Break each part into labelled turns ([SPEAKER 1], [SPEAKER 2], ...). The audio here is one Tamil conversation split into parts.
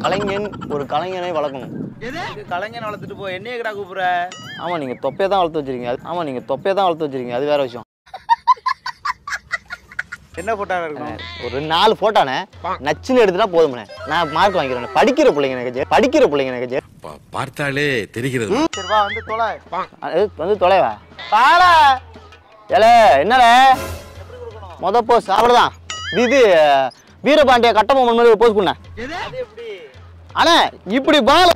[SPEAKER 1] கலைஞன் ஒரு கலைஞனை வளர்க்கணும்.
[SPEAKER 2] கலைஞன் வளர்த்துட்டு போ, என்னைய கடா கூப்பிடுற?
[SPEAKER 1] ஆமா நீங்க தொப்பையை தான் வளர்த்து வச்சிருக்கீங்க. அது வேற விஷயம்.
[SPEAKER 2] என்ன போட்டா இருக்கணும்?
[SPEAKER 1] ஒரு 4 போட்டானே நச்சுன்னு எடுத்துட்டா போதும்ண்ணே. நான் மார்க் வாங்கிக்கிறேன். படிக்கிற பிள்ளைங்க எனக்கு
[SPEAKER 3] பார்த்தாலே தெரிகிறது.
[SPEAKER 2] சரி வா வந்து தொலை.
[SPEAKER 1] வந்து தொலைவா பாலா ஏல என்னல முத போஸ் அவ்வளவுதான். இது வீரபாண்டிய கட்டபொம்மன் மாதிரி போஸ் பண்ண. அண்ணா இப்படி பால்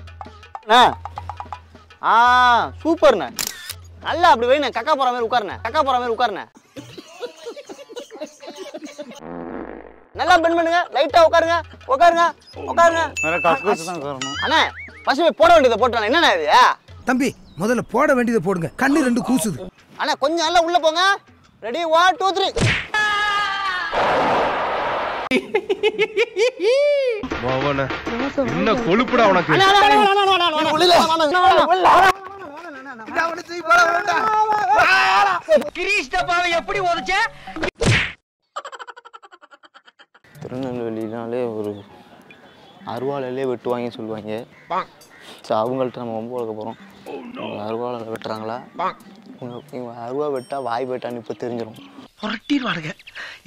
[SPEAKER 1] சூப்பர்ண்ணே. நல்லா அப்படி வைண்ணே. கக்கா போற மாதிரி உட்காருண்ணே. நல்லா பெண்ட் பண்ணுங்க. லைட்டா உட்காருங்க. அண்ணா பசுமை போட வேண்டியதை போட்டானே. என்னண்ணா இது?
[SPEAKER 4] தம்பி முதல்ல போட வேண்டியதை போடுங்க. கண்ணு 2 கூசுது.
[SPEAKER 1] அண்ணா கொஞ்சம் நல்லா உள்ள போங்க. ரெடி 1 2 3.
[SPEAKER 3] என்ன கொழுப்புடா உனக்கு.
[SPEAKER 2] எப்படி ஓடுச்சே?
[SPEAKER 1] திருநெல்வேலினாலே ஒரு அருவாளையிலே வெட்டுவாங்கன்னு சொல்லுவாங்க. ஸோ அவங்கள்ட்ட நம்ம ரொம்ப வளர்க்க போகிறோம். அருவாளை வெட்டுறாங்களா? இவங்க அருவா வெட்டா வாய் வெட்டான்னு இப்போ தெரிஞ்சிடும்.
[SPEAKER 5] புரட்டிடுவானுங்க.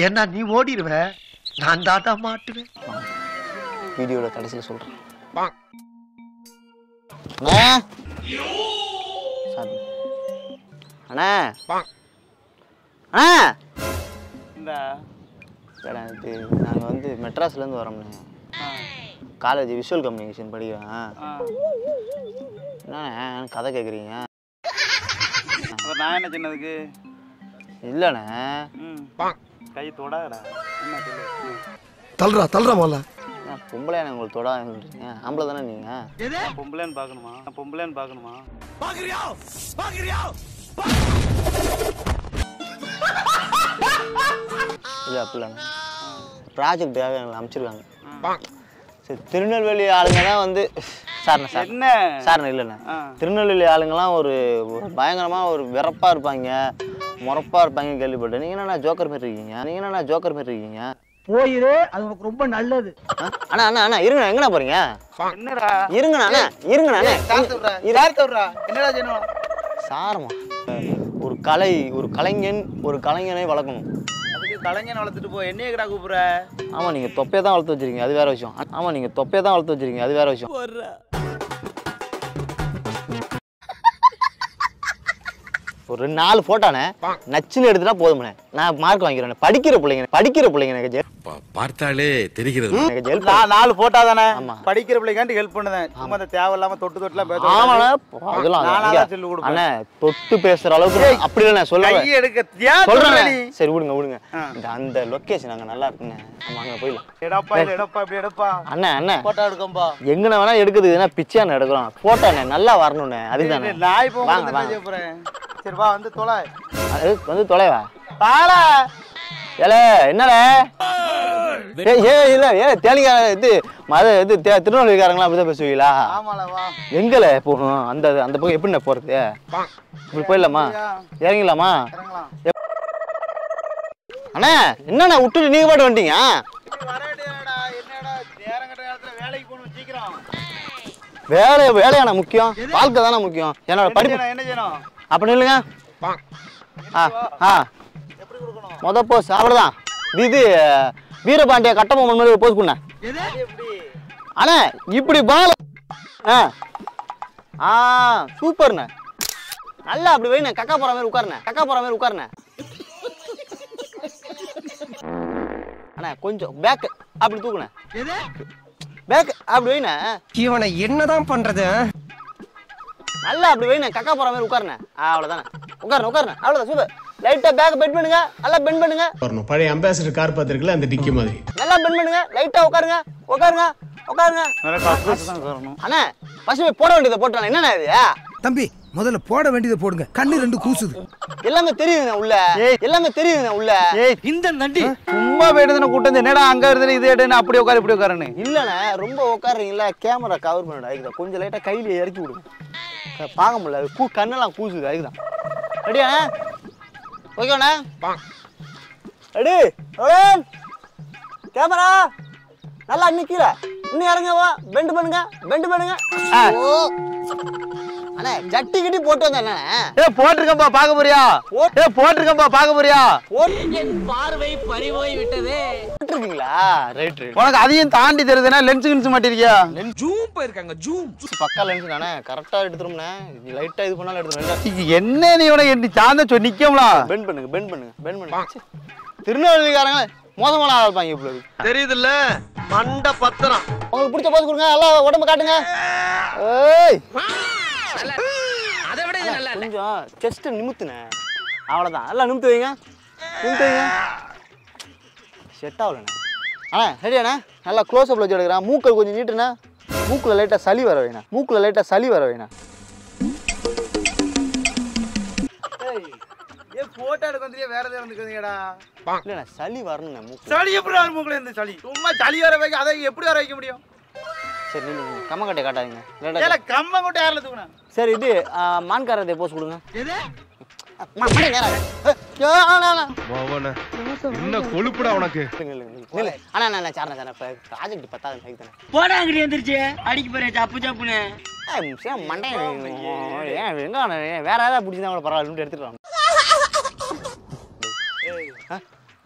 [SPEAKER 5] ஏன்னா நீ ஓடிடுவ, நான் தாத்தா மாட்டுவேன்.
[SPEAKER 1] வீடியோவில் கடைசியில் சொல்கிறேன். அண்ணா நாங்கள் வந்து மெட்ராஸ்லேருந்து வரோம்ண்ணே. காலேஜ் விஷுவல் கம்யூனிகேஷன் படிக்கிறேன். என்னண்ணே கதை கேட்குறீங்க?
[SPEAKER 2] நான் என்ன சின்னதுக்கு
[SPEAKER 1] இல்லைண்ணே.
[SPEAKER 2] கை தொடாடா. என்ன
[SPEAKER 4] தள்ளுறா போல.
[SPEAKER 1] பொம்பளையான உங்களுக்கு தொடாத சொல்றீங்க. ஆம்பளை தானே நீங்கள்?
[SPEAKER 2] பொம்பளைன்னு பார்க்கணுமா?
[SPEAKER 1] இல்லை அப்படிலாண்ணே. ப்ராஜெக்டுக்காக எங்களை அமைச்சிருக்காங்க. சரி திருநெல்வேலி ஆளுங்க தான் வந்து சார்ண்ணே இல்லைண்ணே. திருநெல்வேலி ஆளுங்கெல்லாம் ஒரு பயங்கரமாக ஒரு வெறப்பாக இருப்பாங்க, முறப்பாக இருப்பாங்கன்னு கேள்விப்பட்டேன். நீங்கள் என்னண்ணா ஜோக்கர் மாதிரி இருக்கீங்க?
[SPEAKER 5] போயிரு, அது உனக்கு ரொம்ப நல்லது.
[SPEAKER 1] அண்ணா இருங்கண்ணா. எங்கண்ணா போறீங்க?
[SPEAKER 2] என்னடா
[SPEAKER 1] இருங்கண்ணா.
[SPEAKER 2] என்னடா செய்யணும்?
[SPEAKER 1] சாரமா ஒரு கலைஞன் ஒரு கலைஞனை வளர்க்கணும்.
[SPEAKER 2] அதுக்கு கலைஞன் வளர்த்துட்டு போ, என்னைய கடா கூப்பிடுற?
[SPEAKER 1] ஆமா நீங்க தொப்பையை தான் வளர்த்து வச்சிருக்கீங்க. அது வேற விஷயம். ஒரு 4 போட்டானே நச்சுன்னு எடுத்துட்டா போதும்ண்ணே. நான் மார்க் வாங்கிக்கிறேன். படிக்கிற பிள்ளைங்க எனக்கு
[SPEAKER 3] பார்த்தாலே தெரிகிறது.
[SPEAKER 2] 4 போட்டா தானே படிக்கிற பிள்ளைக்காண்டி ஹெல்ப் பண்ணுதேன். சும்மா அந்த தேவையில்லாம தொட்டுலாம் பேச.
[SPEAKER 1] ஆமாண்ணே சொல்லி கொடுப்பேன். அண்ணே தொட்டு பேசுற அளவுக்கு அப்படி இல்லை சொல்றேன். சரி விடுங்க. அந்த லொகேஷன் அங்க நல்லா இருக்குண்ணே. நம்ம அங்க போயிடலாம்.
[SPEAKER 2] எடுப்பா.
[SPEAKER 1] அண்ணே
[SPEAKER 2] போட்டோ எடுக்கம்பா.
[SPEAKER 1] எங்கன வேணா எடுக்குது. பிச்சையான எடுக்கிறோம். போட்டோண்ணே நல்லா வரணும்ண்ணே. அதுதானே
[SPEAKER 2] நான் இப்போ போறேன். சரி வா வந்து தொலை.
[SPEAKER 1] வந்து தொலைவா
[SPEAKER 2] பாலா
[SPEAKER 1] ஏல என்னல தேனிக்கா திருநெல்வேலிக்காரங்களா அப்படிதான் பேசுவீங்களா? எங்கல போகணும்? அந்த பக்கம் எப்படி போறது? இப்படி போயிடலாமா? இறங்கிடலாமா? அண்ணா என்னண்ணா விட்டுட்டு நீங்க பாட்டு வந்துட்டீங்க? வேலையாண்ணா முக்கியம். வாழ்க்கை தானே முக்கியம். என்னோட படிப்பு
[SPEAKER 2] என்ன செய்யணும்?
[SPEAKER 1] அப்படி இல்லைங்க. முத போஸ் அவ்வளவுதான். இது வீரபாண்டிய கட்டபொம்மன் மாதிரி போஸ் பண்ண. அண்ணா இப்படி பால் சூப்பர்ண்ணே. நல்லா அப்படி வைண்ணே. கக்கா போற மாதிரி உட்காருண்ணே. அண்ணா கொஞ்சம் பேக் அப்படி தூக்குண்ணே. பேக் அப்படி வைண்ணே.
[SPEAKER 5] இவனை என்னதான் பண்றது?
[SPEAKER 1] நல்லா அப்படி வைண்ணே. கக்கா போற மாதிரி உட்காருண்ணே. அவ்வளவுதானே. உட்காருண்ணே. அவ்வளவுதான். சூப்பர். லைட்டா பேக் பெண்ட் பண்ணுங்க. நல்லா பெண்ட் பண்ணுங்க.
[SPEAKER 6] பழைய அம்பாசிடர் கார் பாத்துருக்குல அந்த டிக்கி மாதிரி.
[SPEAKER 1] நல்லா பெண்ட் பண்ணுங்க. லைட்டா உட்காருங்க. அண்ணா பசுமை போட வேண்டியதை போட்டானே. என்னண்ணா இது?
[SPEAKER 4] தம்பி முதல்ல போட வேண்டியதை போடுங்க. கண்ணு 2 கூசுது.
[SPEAKER 1] எல்லாமே தெரியுதுண்ணா உள்ள.
[SPEAKER 2] இந்த நண்டி சும்மா போயிட்டு கூட்டம் என்னடா அங்க இருந்து இது எடுன்னு அப்படி உட்காரு இப்படி உட்காருன்னு.
[SPEAKER 1] இல்லண்ணே ரொம்ப உட்காருறீங்களா? Camera cover பண்ணிடா. அதுக்குதான் கொஞ்சம் லைட்டா கையில இறக்கி விடுங்க. பார்க்க முடியல. கண்ணெல்லாம் கூசுது. அதுக்குதான். ரெடியா? ஓகேண்ணா. ரெடி கேமரா நல்லா இன்னும் கீழே இன்னும் இறங்கவா பெண்டு பண்ணுங்க பெண்டு பண்ணுங்க அண்ணே ஜட்டி கிட்டி போட்டு வந்தேன்
[SPEAKER 2] போட்டிருக்கப்பா பாக்க போறியா போட்டிருக்கப்பா பாக்க போறியா
[SPEAKER 7] என் பார்வை பறிவோய் விட்டதே
[SPEAKER 1] போட்டுருக்கீங்களா ரைட் ரைட்
[SPEAKER 2] உனக்கு அதையும் தாண்டி தெரியுதுன்னா லென்ஸ் கின்ஸ் மாட்டிருக்கியா
[SPEAKER 3] ஜூம் போயிருக்காங்க ஜூம்
[SPEAKER 1] பக்கா லென்ஸ் தானே கரெக்டா எடுத்துரும்ண்ணே லைட்டா இது பண்ணாலும் எடுத்துரும்
[SPEAKER 2] என்ன நீ உனக்கு என்ன சாந்த சொல்லி நிக்கம்லா
[SPEAKER 1] பெண்ட் பண்ணுங்க பெண்ட் பண்ணுங்க பெண்ட் பண்ணுங்க திருநெல்வேலிக்காரங்க மோசமான ஆளா இருப்பாங்க இப்படி
[SPEAKER 5] தெரியுதுல்ல மண்ட பத்திரம்
[SPEAKER 1] உங்களுக்கு பிடிச்ச போது கொடுங்க நல்லா உடம்பு காட்டுங்க ஏய்
[SPEAKER 7] அதை விட இது நல்லா
[SPEAKER 1] கொஞ்சம் செஸ்ட் நிமித்துனே அவ்வளோதான் நல்லா நிமித்து வைங்க நிமித்து வைங்க செட் ஆகலண்ணே அண்ணா சரியாண்ணே நல்லா க்ளோஸ் அப்ல வச்சு எடுக்கிறேன் மூக்கள் கொஞ்சம் நீட்டுண்ணே மூக்கில் லைட்டாக சளி வர வைண்ணா மூக்கில் லைட்டாக சளி வர வைண்ணா
[SPEAKER 2] போட்டோ எடுக்க வந்துறியா வேற எதாவது வந்துக்கிறீங்கடா
[SPEAKER 1] இல்லைண்ணா சளி வரணுண்ணே மூக்கு
[SPEAKER 2] சளி எப்படி வரும் மூக்குல இருந்து சளி சும்மா சளி வர வைக்க அதை எப்படி வர வைக்க முடியும்
[SPEAKER 1] சரி நீங்கள் கம்மக்கட்டை காட்டாதீங்க
[SPEAKER 2] ஏல கம்ம கூட யாரில் தூக்குனா
[SPEAKER 1] சரி இது மான்காரத்தை போஸ் கொடுங்க
[SPEAKER 3] என்ன கொழுப்புடா உனக்கு
[SPEAKER 1] அண்ணா சாரணா இப்போ ப்ராஜெக்ட் 10வது மைக் தானே
[SPEAKER 7] போடா அங்கடி வந்துருச்சு அடிக்க போறே சப்பு சப்புன்னு
[SPEAKER 1] மண்டை ஏன் வெங்காயம் வேற ஏதாவது பிடிச்சிருந்தா கூட பரவாயில்ல எடுத்துக்கலாம்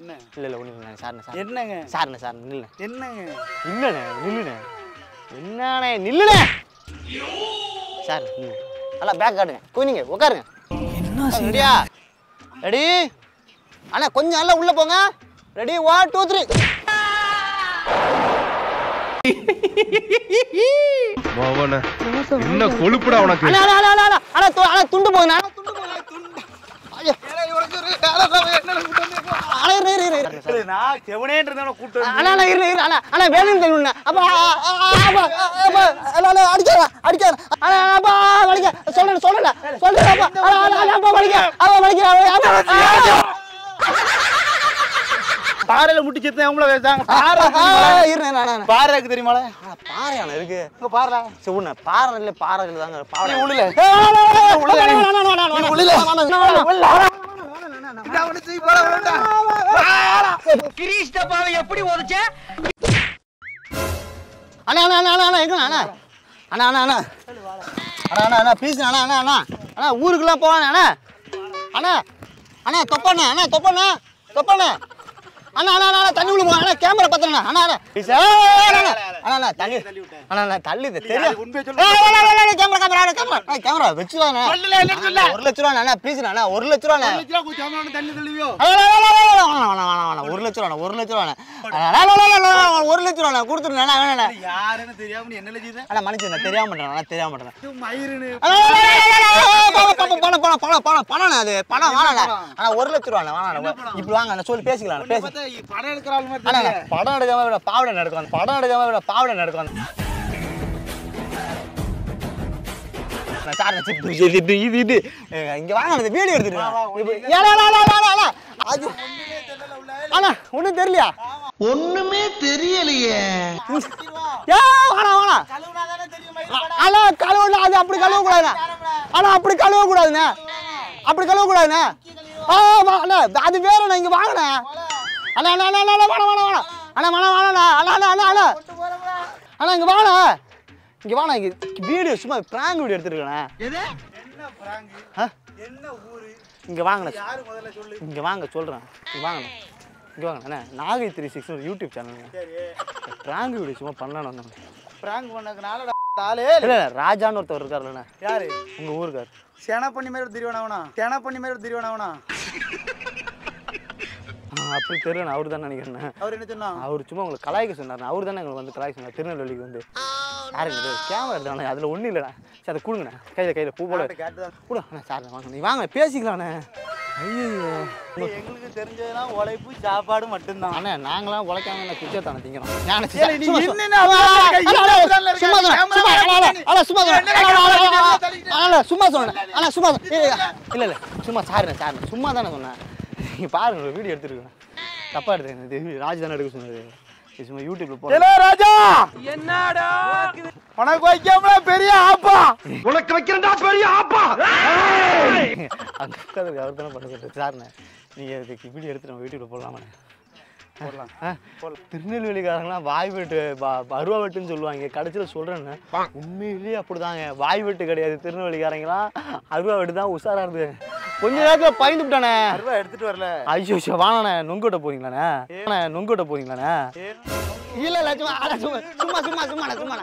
[SPEAKER 1] இல்ல இல்ல ஒண்ணு இல்ல சார்ண்ணே சார்
[SPEAKER 2] என்னங்க
[SPEAKER 1] சார்ண்ணே சார் நில்லுண்ணே
[SPEAKER 2] என்னங்க
[SPEAKER 1] இல்லண்ணே நில்லுண்ணே என்னண்ணே நில்லுண்ணே சார் நல்லா பேக் காட்டுங்க குனிங்க உட்காருங்க ரெடியா ரெடி அண்ணா கொஞ்சம் நல்லா உள்ள போங்க ரெடி 1 2 3
[SPEAKER 3] என்ன கொழுப்புடா உனக்கு
[SPEAKER 1] அண்ணா அண்ணா அண்ணா அண்ணா துண்டு போகுங்க அண்ணா துண்டு போகுங்க துண்டு ஐயோ
[SPEAKER 2] நான் செவனேன்னு இருந்தவன கூட்டு
[SPEAKER 1] அண்ணா இரு இரு அண்ணா அண்ணா வேணும் தெரியும்ண்ணா அப்பா அடிக்காத அடிக்காத அப்பா வலிக்க சொல்றேன் சொல்றேன் சொல்றேன் அப்பா வலிக்க அப்பா வலிக்க
[SPEAKER 2] பாறையில முட்டி செத்து அவங்கள பேசாங்க பாறைக்கு தெரியுமால
[SPEAKER 1] பாறையான இருக்கு
[SPEAKER 2] உங்க பாறை
[SPEAKER 1] சொன்ன பாறை இல்ல பாறை தாங்க பாறை
[SPEAKER 2] உள்ள
[SPEAKER 7] கிரீஷ் டப்பாவை எப்படி ஓதுச்ச
[SPEAKER 1] அண்ணா அண்ணா அண்ணா அண்ணா எங்க அண்ணா அண்ணா அண்ணா அண்ணா அண்ணா அண்ணா ப்ளீஸ் அண்ணா அண்ணா அண்ணா அண்ணா ஊருக்குலாம் போவானே அண்ணா அண்ணா அண்ணா தொப்பண்ணா அண்ணா தொப்பண்ணா தொப்பண்ணா அண்ணா அண்ணா அண்ணா தண்ணி உள்ள போங்க அண்ணா கேமரா பத்தறண்ணா அண்ணா அண்ணா ப்ளீஸ் அண்ணா அண்ணா தண்ணி அண்ணா அண்ணா தள்ளி தெரியும்
[SPEAKER 2] உண்மையை சொல்லு
[SPEAKER 1] கேமரா கேமரா கேமரா வெச்சுவானே 1 லட்சம் ரூபாய் அண்ணா ப்ளீஸ் அண்ணா 1 லட்சம் ரூபாய்
[SPEAKER 2] தண்ணி தள்ளிவியோ
[SPEAKER 1] 1 லட்சம் ரூபாய் 1 லட்சம் ரூபாய் 1 லட்சம் ரூபாய் கொடுத்துருங்க அண்ணா வேணா
[SPEAKER 2] யாருன்னு தெரியாம நீ என்ன லட்சம்
[SPEAKER 1] அண்ணா மன்னிச்சுங்க தெரியாம மாட்டேன் அண்ணா தெரியாம மாட்டேன்
[SPEAKER 2] மயிறுன்னு
[SPEAKER 1] பணம் அது பணம் வாங்க அண்ணா 1 லட்சம் ரூபாய் வாங்க இப்படி வாங்க அண்ணா சொல்லி பேசிக்கலாம் பேசி
[SPEAKER 2] படம் எடுக்கிற ஆள் மாதிரி
[SPEAKER 1] அண்ணா படம் எடுக்காம விட பாவடை நடக்கும் படம் எடுக்காம விட பாவடை நடக்கும் சார் இது இங்க வாங்க அந்த வீடியோ எடுத்துட்டு அண்ணா ஒண்ணும் தெரியலையா
[SPEAKER 5] ஒண்ணுமே தெரியலையே
[SPEAKER 1] வாணா வாணா அண்ணா கழுவுல அது அப்படி கழுவ கூடாதுண்ணா அண்ணா அப்படி கழுவ கூடாதுண்ணா அப்படி கழுவ கூடாதுண்ணா அண்ணா அது வேற இங்க வாங்கண்ணா அண்ணா அண்ணா அண்ணா அண்ணா வாணா வாணா வாணா அண்ணா வாணா வாணா அண்ணா அண்ணா அண்ணா அண்ணா அண்ணா இங்க வாணா இங்க வாணா இங்க வீடியோ சும்மா பிராங்க் வீடியோ எடுத்துருக்கேண்ணா
[SPEAKER 2] என்ன பிராங்க் என்ன ஊரு
[SPEAKER 1] இங்க வாங்கண்ணா
[SPEAKER 2] யாரு முதல்ல சொல்லு
[SPEAKER 1] இங்க வாங்க சொல்றேன் இங்க வாங்கண்ணா இங்க வாங்க அண்ணா நாகை 36 ஒரு யூடியூப் சேனலுங்க பிராங்க் வீடியோ சும்மா பண்ணலாம் வந்தோம்
[SPEAKER 2] பிராங்க் பண்ணதுனால ஆளே
[SPEAKER 1] இல்ல ராஜான்னு ஒருத்தர் இருக்காருல்லண்ணா
[SPEAKER 2] யாரு
[SPEAKER 1] உங்க ஊருக்கார்
[SPEAKER 2] சேனா பண்ணி மாதிரி திருவனவனா சேனா பண்ணி மாதிரி திருவனவனா
[SPEAKER 1] அப்படி தெரியல அவரு தான் நினைக்கிறேன்
[SPEAKER 2] அவர் என்ன சொன்னா
[SPEAKER 1] அவர் சும்மா உங்களுக்கு கலாய்க்க சொன்னார் அவர் தானே எங்களுக்கு வந்து கலாய்க்க சொன்னார் திருநெல்வேலிக்கு வந்து யாருக்கு கேமரா எடுத்தானே அதில் ஒன்றும் இல்லைண்ணா சரி அதை கொடுங்கண்ணா கையில் பூ போல கூட அண்ணா சார் வாங்க நீ வாங்க பேசிக்கலாண்ணே ஐயோ
[SPEAKER 2] எங்களுக்கு தெரிஞ்சதுலாம் உழைப்பு சாப்பாடு மட்டும்தான்
[SPEAKER 1] அண்ணா நாங்களாம் உழைக்காம குச்சை தானே திங்கிறோம் சும்மா சொன்னேன் அண்ணா சும்மா இல்லை இல்லை சும்மா சாருண்ணே சும்மா தானே சொன்னேன் நீங்கள் பாருங்க ஒரு வீடியோ எடுத்துருக்கேன் தப்பா எடுத்துக்கேன் ராஜ் தானே எடுக்க சொன்னது சும்மா யூடியூப்ல போடுறேன்
[SPEAKER 2] ராஜா என்னடா உனக்கு வைக்காமல பெரிய ஆப்பா
[SPEAKER 5] உனக்கு வைக்கிறடா பெரிய ஆப்பா
[SPEAKER 1] அந்த உட்காந்து அவர் தானே பண்ண சொல்றது சார்ண்ணே நீங்கள் இதுக்கு வீடியோ எடுத்து நம்ம யூடியூப்ல போடலாமாண்ணே
[SPEAKER 2] போடலாம்
[SPEAKER 1] திருநெல்வேலிக்காரங்களாம் வாய் வெட்டு அருவா வெட்டுன்னு சொல்லுவாங்க. கடைசியில் சொல்கிறேன்னு உண்மையிலேயே அப்படிதாங்க. வாய் வெட்டு கிடையாது, திருநெல்வேலிக்காரங்களாம் அருவா வெட்டு தான் உஷாராக இருந்து. கொஞ்ச நேரத்தில் பயந்துட்டானே.
[SPEAKER 2] அருவா எடுத்துட்டு வரல.
[SPEAKER 1] ஐயோ வாணண்ணே, நொங்கோட்ட போறீங்களாண்ணே? நொங்கோட்ட போறீங்களாண்ணே? இல்லை சும்மா சும்மா சும்மா சும்மா சும்மா சும்மா